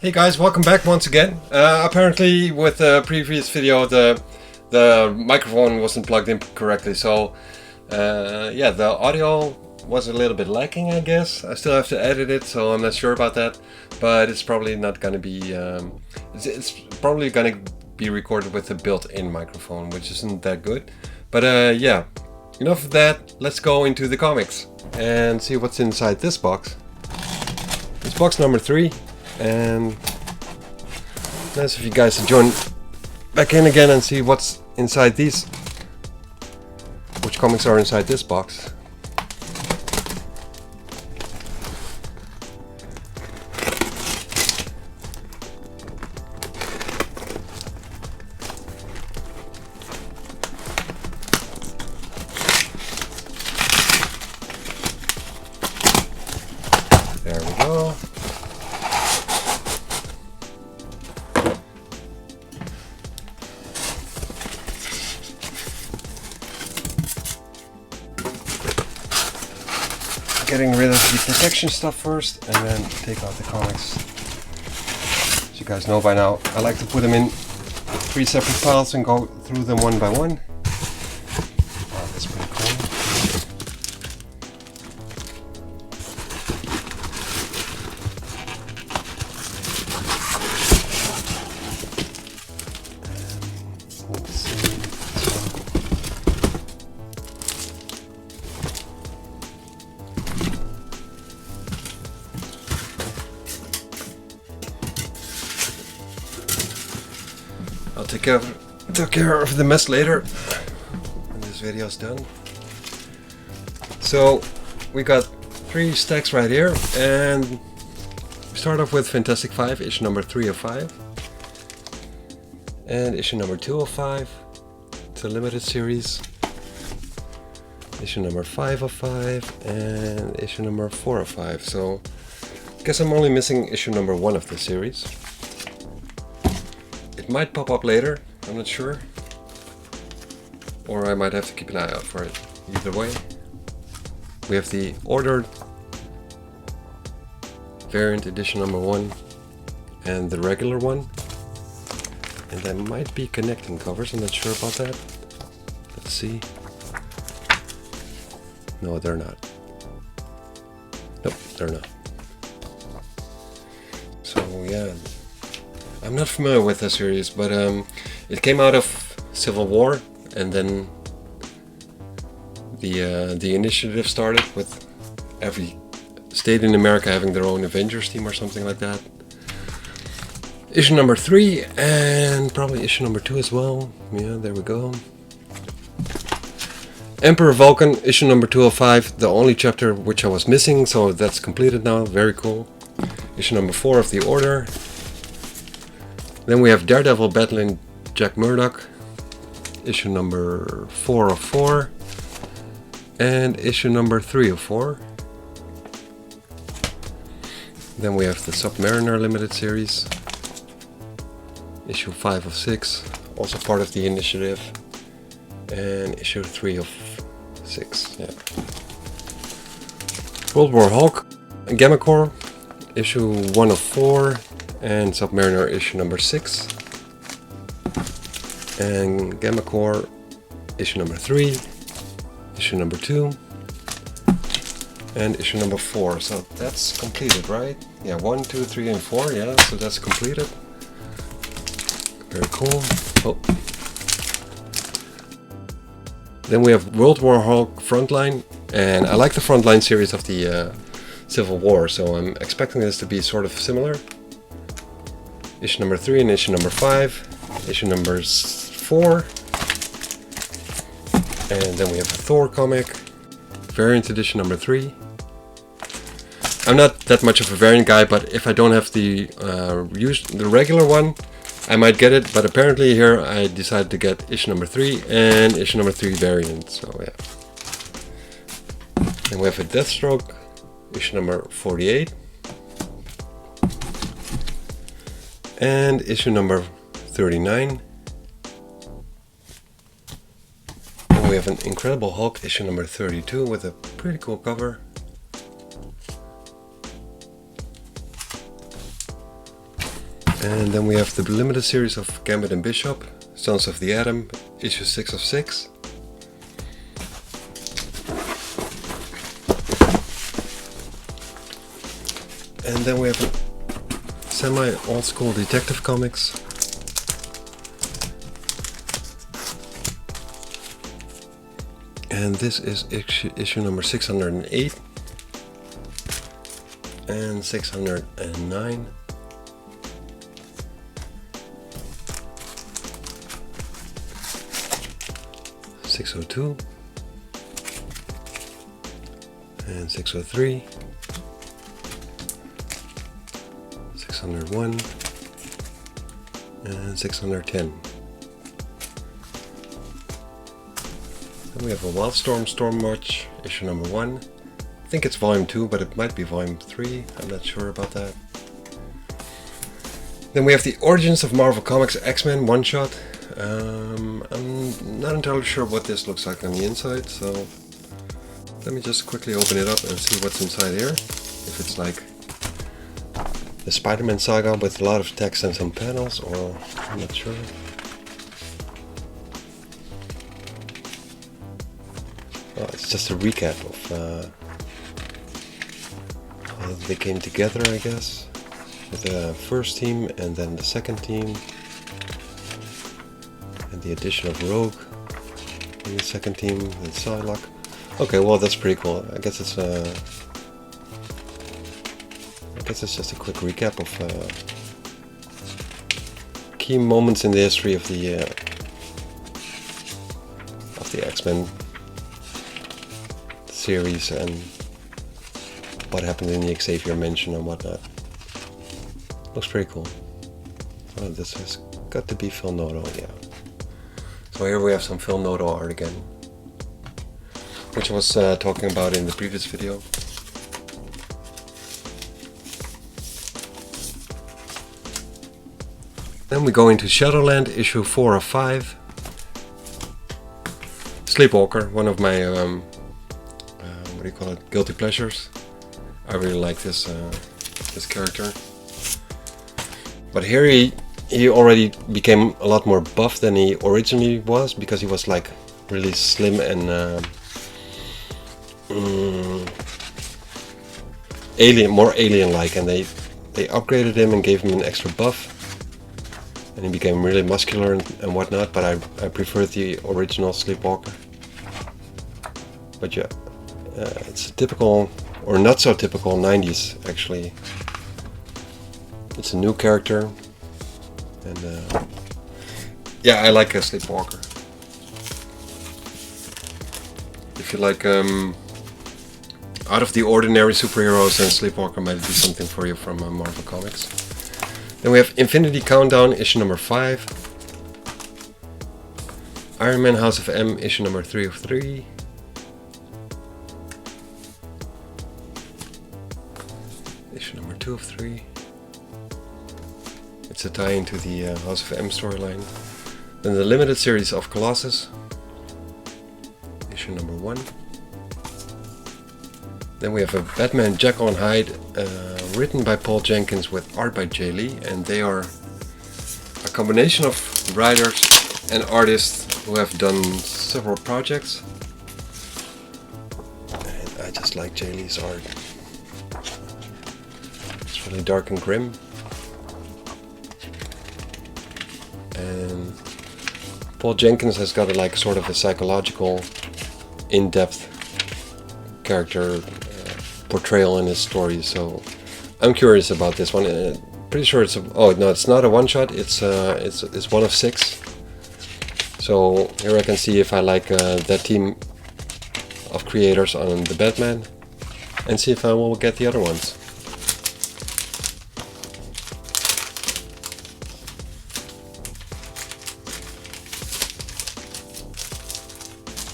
Hey guys, welcome back once again. Apparently with the previous video the microphone wasn't plugged in correctly, so yeah, the audio was a little bit lacking, I guess. I still have to edit it, so I'm not sure about that, but it's probably not gonna be it's probably gonna be recorded with a built-in microphone, which isn't that good. But yeah, enough of that. Let's go into the comics and see what's inside this box. It's box number 3. And nice of you guys to join back in again and see what's inside these, which comics are inside this box. There we go. Getting rid of the protection stuff first and then take out the comics. As you guys know by now, I like to put them in 3 separate piles and go through them one by one. Oh, that's pretty cool. Let's see. I'll take care of the mess later when this video is done. So we got 3 stacks right here, and we start off with Fantastic 5, issue number 3 of 5, and issue number 2 of 5. It's a limited series. Issue number 5 of 5 and issue number 4 of 5. So I guess I'm only missing issue number 1 of the series. It might pop up later, I'm not sure. Or I might have to keep an eye out for it. Either way. We have the ordered variant edition number 1 and the regular one. And there might be connecting covers, I'm not sure about that. Let's see. No, they're not. Nope, they're not. So yeah. I'm not familiar with the series, but it came out of Civil War, and then the initiative started with every state in America having their own Avengers team or something like that. Issue number 3 and probably issue number 2 as well. Yeah, there we go. Emperor Vulcan, issue number 2 of 5, the only chapter which I was missing, so that's completed now. Very cool. Issue number 4 of the Order. Then we have Daredevil battling Jack Murdoch, issue number 4 of 4, and issue number 3 of 4. Then we have the Submariner limited series, issue 5 of 6, also part of the initiative, and issue 3 of 6. Yeah. World War Hulk, Gamma Corps, issue 1 of 4. And Submariner issue number 6, and Gamma Corps issue number 3, issue number 2, and issue number 4. So that's completed, right? Yeah, 1, 2, 3, and 4. Yeah, so that's completed. Very cool. Oh. Then we have World War Hulk Frontline, and I like the Frontline series of the Civil War, so I'm expecting this to be sort of similar. Issue number 3 and issue number 5, issue number 4, and then we have a Thor comic, variant edition number 3. I'm not that much of a variant guy, but if I don't have the regular one, I might get it. But apparently here I decided to get issue number 3 and issue number 3 variant. So yeah. Then we have a Deathstroke, issue number 48. And issue number 39. And we have an Incredible Hulk issue number 32 with a pretty cool cover. And then we have the limited series of Gambit and Bishop, Sons of the Atom, issue 6 of 6. And then we have a semi-old school detective comics. And this is issue number 608 and 609. (602) and 603, 601 and 610. Then we have a Wildstorm Storm March, issue number 1. I think it's volume 2, but it might be volume 3. I'm not sure about that. Then we have the Origins of Marvel Comics X-Men one-shot. I'm not entirely sure what this looks like on the inside, so let me just quickly open it up and see what's inside here. If it's like the Spider-Man saga with a lot of text and some panels, or I'm not sure. Oh, it's just a recap of how they came together, I guess, with the first team and then the second team, and the addition of Rogue in the second team and Psylocke. Okay, well that's pretty cool. I guess it's just a quick recap of key moments in the history of the X-Men series and what happened in the Xavier Mansion and whatnot. Looks pretty cool. Oh, this has got to be Phil Noto, yeah. So here we have some Phil Noto art again, which I was talking about in the previous video. Then we go into Shadowland, issue 4 of 5. Sleepwalker, one of my what do you call it, guilty pleasures. I really like this this character. But here he already became a lot more buff than he originally was, because he was like really slim and more alien-like, and they upgraded him and gave him an extra buff, and he became really muscular and whatnot. But I prefer the original Sleepwalker. But yeah, it's a typical, or not so typical, 90s actually. It's a new character, and yeah, I like a Sleepwalker. If you like out of the ordinary superheroes, then Sleepwalker might be something for you from Marvel Comics. Then we have Infinity Countdown, issue number 5. Iron Man House of M, issue number 3 of 3. Issue number 2 of 3. It's a tie into the House of M storyline. Then the limited series of Colossus, issue number 1. Then we have a Batman Jekyll and Hyde, written by Paul Jenkins with art by Jay Lee, and they are a combination of writers and artists who have done several projects. And I just like Jay Lee's art. It's really dark and grim. And Paul Jenkins has got like sort of a psychological, in-depth character portrayal in his story, so I'm curious about this one. Pretty sure it's it's not a one-shot. It's one of 6. So here I can see if I like that team of creators on the Batman, and see if I will get the other ones.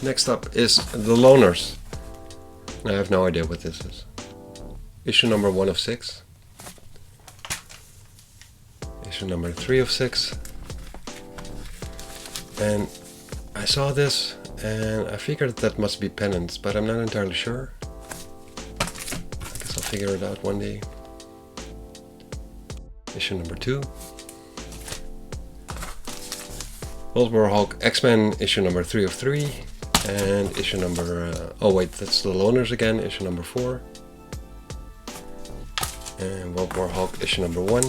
Next up is The Loners. I have no idea what this is. Issue number 1 of 6. Issue number 3 of 6. And I saw this and I figured that must be Penance, but I'm not entirely sure. I guess I'll figure it out one day. Issue number 2. World War Hulk X-Men issue number 3 of 3, and issue number, oh wait, that's the Loners again, issue number 4. And World War Hulk issue number 1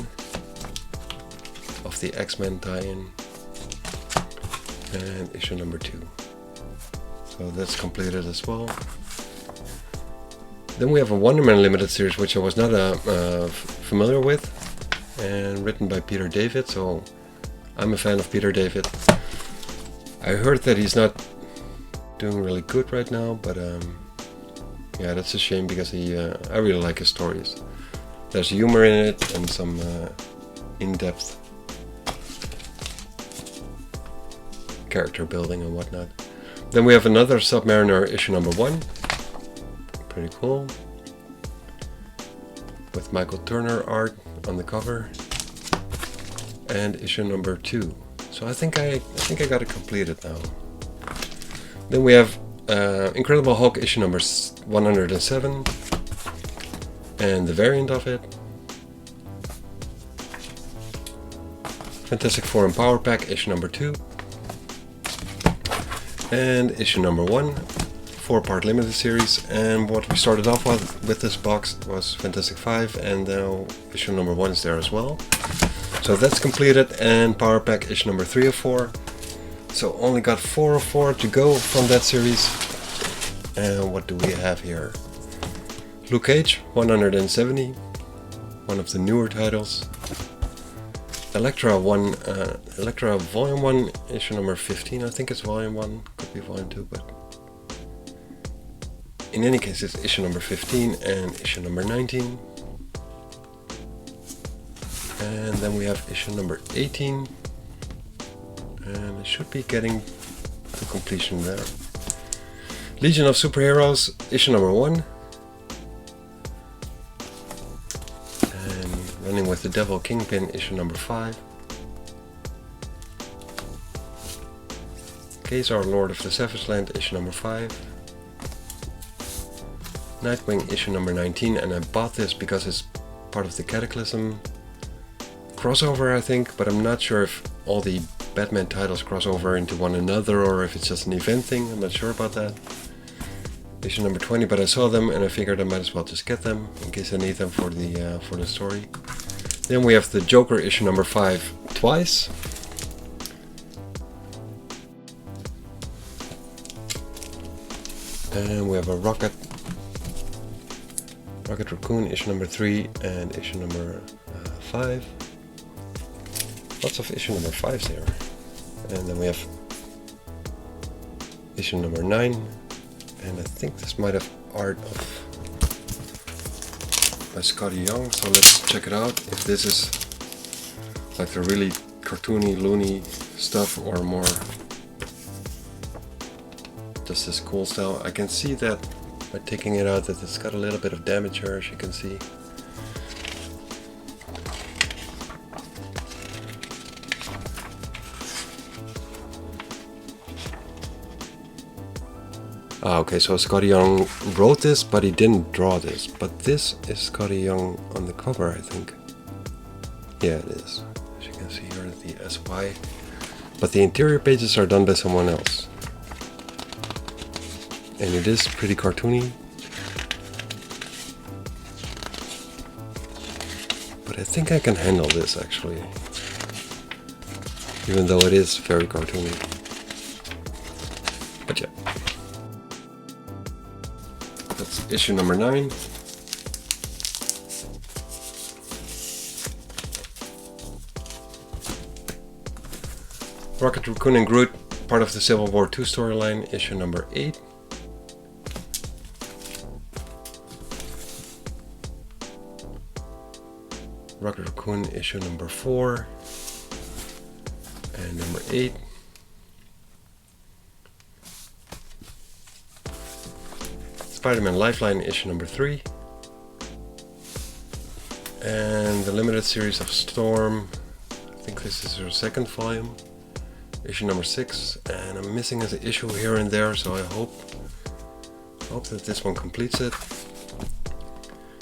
of the X-Men tie-in, and issue number 2. So that's completed as well. Then we have a Wonder Man limited series, which I was not familiar with, and written by Peter David, so I'm a fan of Peter David. I heard that he's not doing really good right now, but yeah, that's a shame because I really like his stories. There's humor in it and some in-depth character building and whatnot. Then we have another Submariner issue number 1. Pretty cool. With Michael Turner art on the cover. And issue number 2. So I think I got it completed now. Then we have Incredible Hulk issue number 107. And the variant of it. Fantastic Four and Power Pack issue number 2. And issue number 1, 4-part limited series. And what we started off with this box was Fantastic 5, and now issue number 1 is there as well. So that's completed, and Power Pack issue number 3 of 4. So only got 4 of 4 to go from that series. And what do we have here? Luke Cage 170, one of the newer titles. Elektra Volume 1, issue number 15. I think it's Volume 1, could be Volume 2, but in any case it's issue number 15 and issue number 19. And then we have issue number 18, and it should be getting to completion there. Legion of Superheroes issue number 1. Running with the Devil Kingpin issue number 5. Kazar Lord of the Savage Land issue number 5. Nightwing issue number 19, and I bought this because it's part of the Cataclysm crossover, I think, but I'm not sure if all the Batman titles cross over into one another or if it's just an event thing. I'm not sure about that. Issue number 20, but I saw them and I figured I might as well just get them in case I need them for the story. Then we have the Joker issue number 5 twice. And we have a Rocket Raccoon issue number 3 and issue number 5. Lots of issue number 5s here. And then we have issue number 9. And I think this might have art by Scotty Young, so let's check it out. If this is like the really cartoony, loony stuff or more just this cool style. I can see that by taking it out that it's got a little bit of damage here, as you can see. Okay, so Scotty Young wrote this, but he didn't draw this. But this is Scotty Young on the cover, I think. Yeah, it is. As you can see here, the SY. But the interior pages are done by someone else. And it is pretty cartoony. But I think I can handle this, actually. Even though it is very cartoony. But yeah. That's issue number 9. Rocket Raccoon and Groot, part of the Civil War 2 storyline, issue number 8. Rocket Raccoon, issue number 4 and number 8. Spider-Man Lifeline issue number 3, and the limited series of Storm. I think this is her second volume, issue number 6, and I'm missing an issue here and there, so I hope that this one completes it.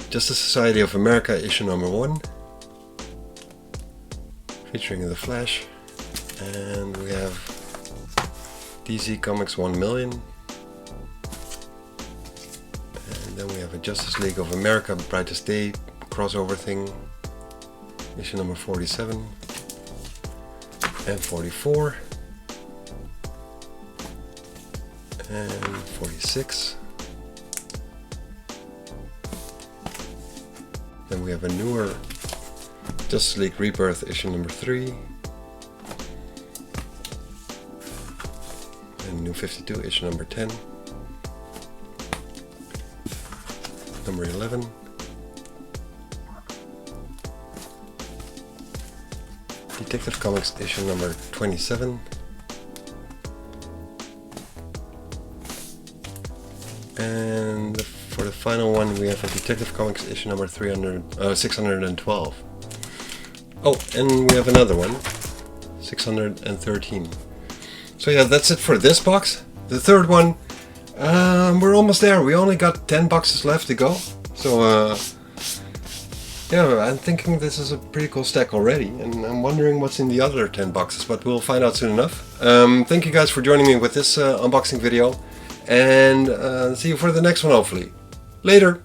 Justice Society of America issue number 1, featuring The Flash, and we have DC Comics 1 million. And then we have a Justice League of America Brightest Day crossover thing. Issue number 47 and 44 and 46. Then we have a newer Justice League Rebirth issue number 3 and New 52 issue number 10, number 11. Detective Comics issue number 27. And for the final one we have a Detective Comics issue number 612. Oh, and we have another one, 613. So yeah, that's it for this box. The third one, we're almost there. We only got 10 boxes left to go. So yeah, I'm thinking this is a pretty cool stack already, and I'm wondering what's in the other 10 boxes, but we'll find out soon enough. Thank you guys for joining me with this unboxing video, and see you for the next one hopefully. Later!